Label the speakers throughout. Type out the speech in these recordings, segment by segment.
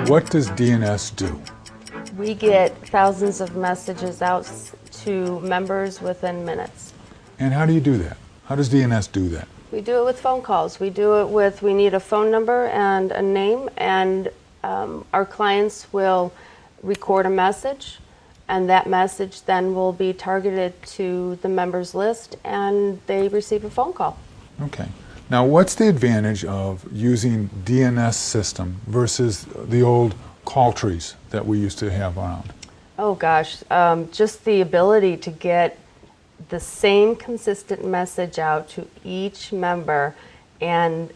Speaker 1: What does DNS do?
Speaker 2: We get thousands of messages out to members within minutes.
Speaker 1: And how do you do that? How does DNS do that?
Speaker 2: We do it with phone calls. We do it with, we need a phone number and a name, and our clients will record a message, and that message then will be targeted to the members list, and they receive a phone call.
Speaker 1: Okay. Now, what's the advantage of using DNS system versus the old call trees that we used to have around?
Speaker 2: Oh gosh, just the ability to get the same consistent message out to each member, and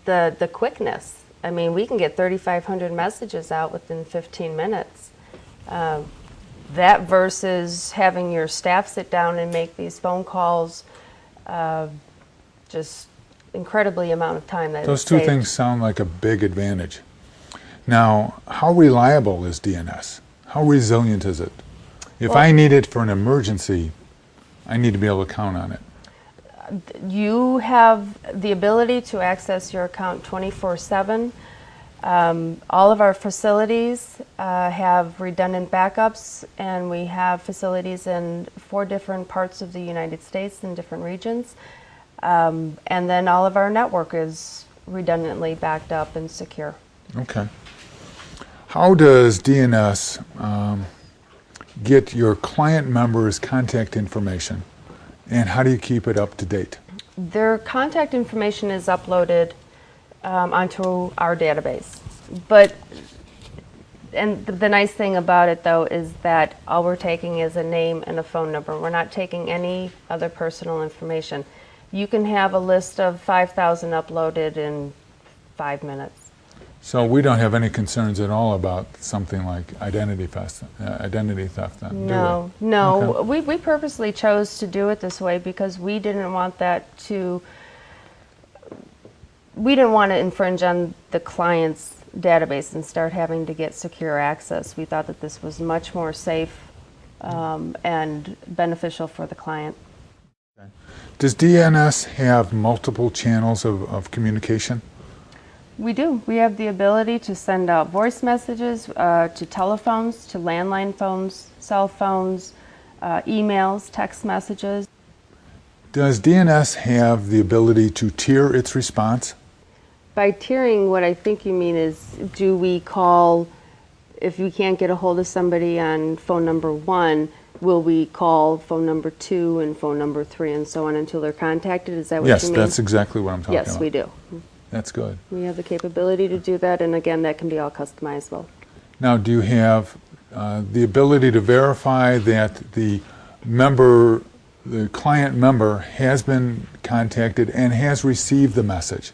Speaker 2: the quickness. I mean, we can get 3,500 messages out within 15 minutes. That versus having your staff sit down and make these phone calls, just incredibly amount of time that
Speaker 1: Those two things sound like a big advantage. Now, how reliable is DNS? How resilient is it? If I need it for an emergency, I need to be able to count on it.
Speaker 2: You have the ability to access your account 24/7. All of our facilities have redundant backups, and we have facilities in 4 different parts of the United States in different regions. And then all of our network is redundantly backed up and secure.
Speaker 1: Okay. How does DNS get your client members' contact information, and how do you keep it up to date?
Speaker 2: Their contact information is uploaded onto our database. And the nice thing about it, though, is that all we're taking is a name and a phone number. We're not taking any other personal information. You can have a list of 5,000 uploaded in 5 minutes.
Speaker 1: So we don't have any concerns at all about something like identity theft then,
Speaker 2: No,
Speaker 1: do we?
Speaker 2: no.
Speaker 1: Okay.
Speaker 2: We purposely chose to do it this way because we didn't want that to, we didn't want to infringe on the client's database and start having to get secure access. We thought that this was much more safe and beneficial for the client.
Speaker 1: Okay. Does DNS have multiple channels of communication?
Speaker 2: We do. We have the ability to send out voice messages to telephones, to landline phones, cell phones, emails, text messages.
Speaker 1: Does DNS have the ability to tier its response?
Speaker 2: By tiering, what I think you mean is, do we call, if we can't get a hold of somebody on phone number 1, will we call phone number 2 and phone number 3 and so on until they're contacted? Is that what you mean?
Speaker 1: Yes, that's exactly what I'm talking about.
Speaker 2: Yes, we do.
Speaker 1: That's good.
Speaker 2: We have the capability to do that, and again, that can be all customizable.
Speaker 1: Now, do you have the ability to verify that the client member has been contacted and has received the message?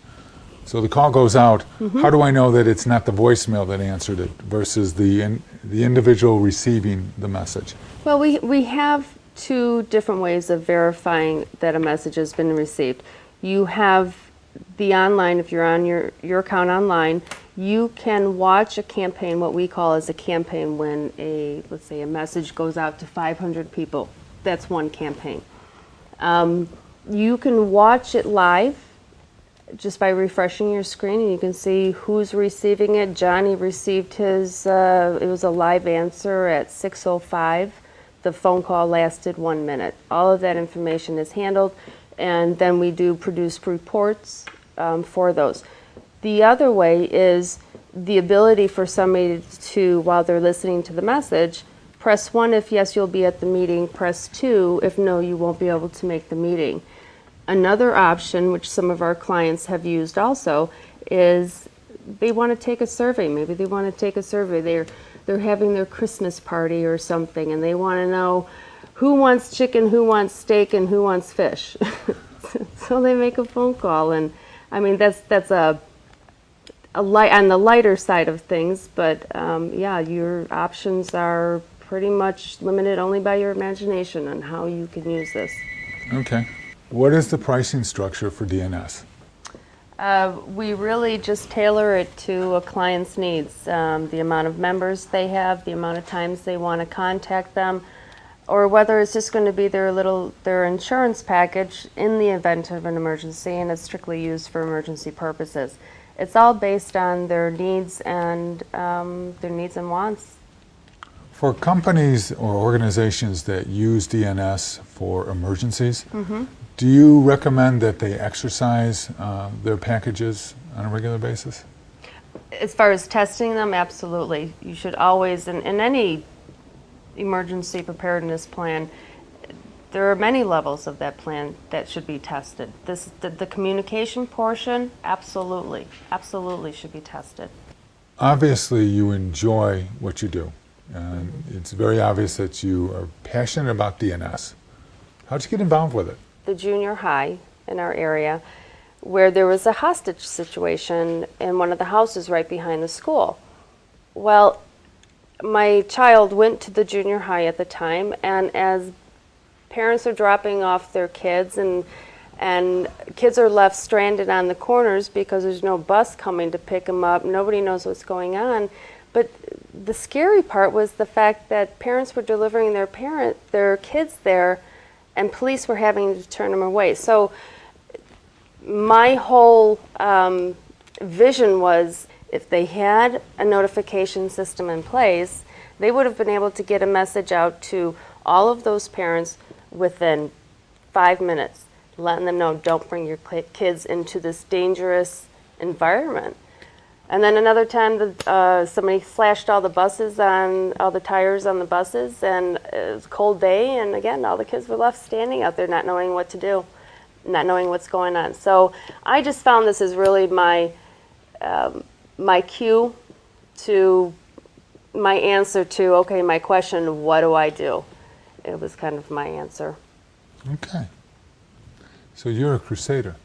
Speaker 1: So the call goes out. How do I know that it's not the voicemail that answered it versus the individual receiving the message?
Speaker 2: Well, we have 2 different ways of verifying that a message has been received. You have the online, if you're on your account online, you can watch a campaign, what we call as a campaign, when let's say a message goes out to 500 people. That's one campaign. You can watch it live just by refreshing your screen, and you can see who's receiving it. Johnny received his, it was a live answer at 6:05. The phone call lasted 1 minute. All of that information is handled, and then we do produce reports for those. The other way is the ability for somebody to, while they're listening to the message, press 1 if yes, you'll be at the meeting, press 2 if no, you won't be able to make the meeting. Another option, which some of our clients have used also, is they want to take a survey. Maybe they want to take a survey. They're having their Christmas party or something, and they want to know who wants chicken, who wants steak, and who wants fish. So they make a phone call, and I mean that's a light on the lighter side of things. But yeah, your options are pretty much limited only by your imagination on how you can use this.
Speaker 1: Okay. What is the pricing structure for DNS?
Speaker 2: We really just tailor it to a client's needs, the amount of members they have, the amount of times they want to contact them. or whether it's just going to be their insurance package in the event of an emergency, and it's strictly used for emergency purposes. It's all based on their needs and wants.
Speaker 1: For companies or organizations that use DNS for emergencies, do you recommend that they exercise their packages on a regular basis?
Speaker 2: As far as testing them, absolutely. You should always, in any emergency preparedness plan, there are many levels of that plan that should be tested. The communication portion, absolutely should be tested.
Speaker 1: Obviously, you enjoy what you do, and it's very obvious that you are passionate about DNS. How'd you get involved with it?
Speaker 2: The junior high in our area, where there was a hostage situation in one of the houses right behind the school. Well, my child went to the junior high at the time, and as parents are dropping off their kids and kids are left stranded on the corners because there's no bus coming to pick them up, nobody knows what's going on. But the scary part was the fact that parents were delivering their kids there, and police were having to turn them away. So my whole vision was, if they had a notification system in place, they would have been able to get a message out to all of those parents within 5 minutes, letting them know, don't bring your kids into this dangerous environment. And then another time, somebody slashed all the tires on the buses, and it was a cold day, and again, all the kids were left standing out there not knowing what to do, not knowing what's going on. So I just found this is really my cue to my answer to, okay, my question, what do I do? It was kind of my answer.
Speaker 1: Okay. So you're a crusader.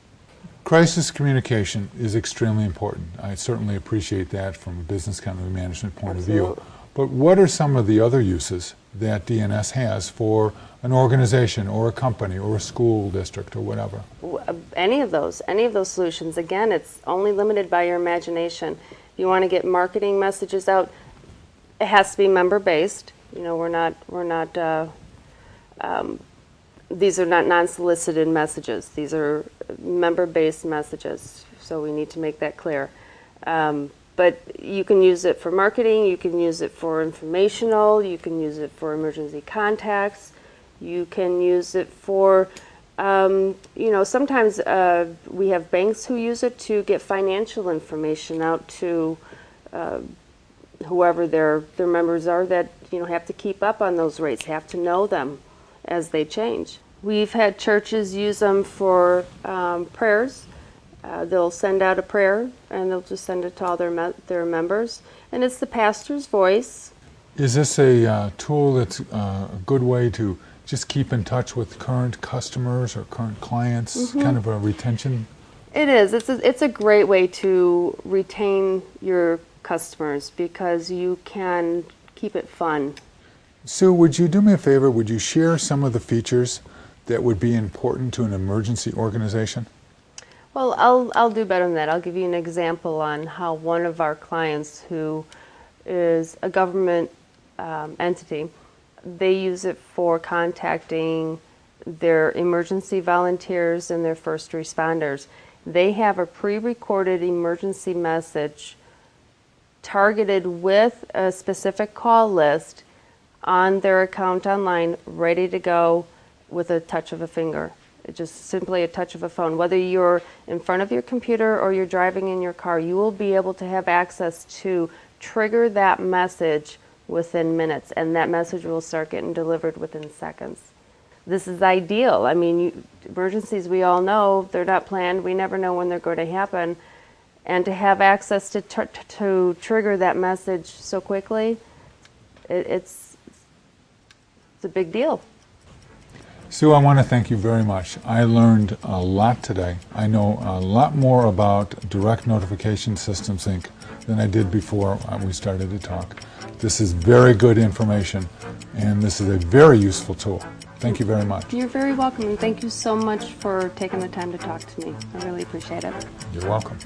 Speaker 1: Crisis communication is extremely important. I certainly appreciate that from a business continuity management point of view. But what are some of the other uses that DNS has for an organization or a company or a school district or whatever?
Speaker 2: Any of those solutions. Again, it's only limited by your imagination. If you want to get marketing messages out, it has to be member-based. You know, these are not non-solicited messages. These are member-based messages, so we need to make that clear. But you can use it for marketing, you can use it for informational, you can use it for emergency contacts, you can use it for, sometimes we have banks who use it to get financial information out to whoever their members are that, have to keep up on those rates, have to know them as they change. We've had churches use them for prayers. They'll send out a prayer, and they'll just send it to all their members, and it's the pastor's voice.
Speaker 1: Is this a tool that's a good way to just keep in touch with current customers or current clients, kind of a retention?
Speaker 2: It is. It's a great way to retain your customers because you can keep it fun.
Speaker 1: Sue, would you do me a favor? Would you share some of the features that would be important to an emergency organization?
Speaker 2: Well, I'll do better than that. I'll give you an example on how one of our clients, who is a government entity, they use it for contacting their emergency volunteers and their first responders. They have a pre-recorded emergency message targeted with a specific call list on their account online, ready to go with a touch of a finger. It's just simply a touch of a phone. Whether you're in front of your computer or you're driving in your car, you will be able to have access to trigger that message within minutes, and that message will start getting delivered within seconds. This is ideal. I mean, emergencies, we all know, they're not planned. We never know when they're going to happen. And to have access to trigger that message so quickly, it's a big deal.
Speaker 1: Sue, I want to thank you very much. I learned a lot today. I know a lot more about Direct Notification Systems, Inc. than I did before we started to talk. This is very good information, and this is a very useful tool. Thank you very much.
Speaker 2: You're very welcome, and thank you so much for taking the time to talk to me. I really appreciate it.
Speaker 1: You're welcome.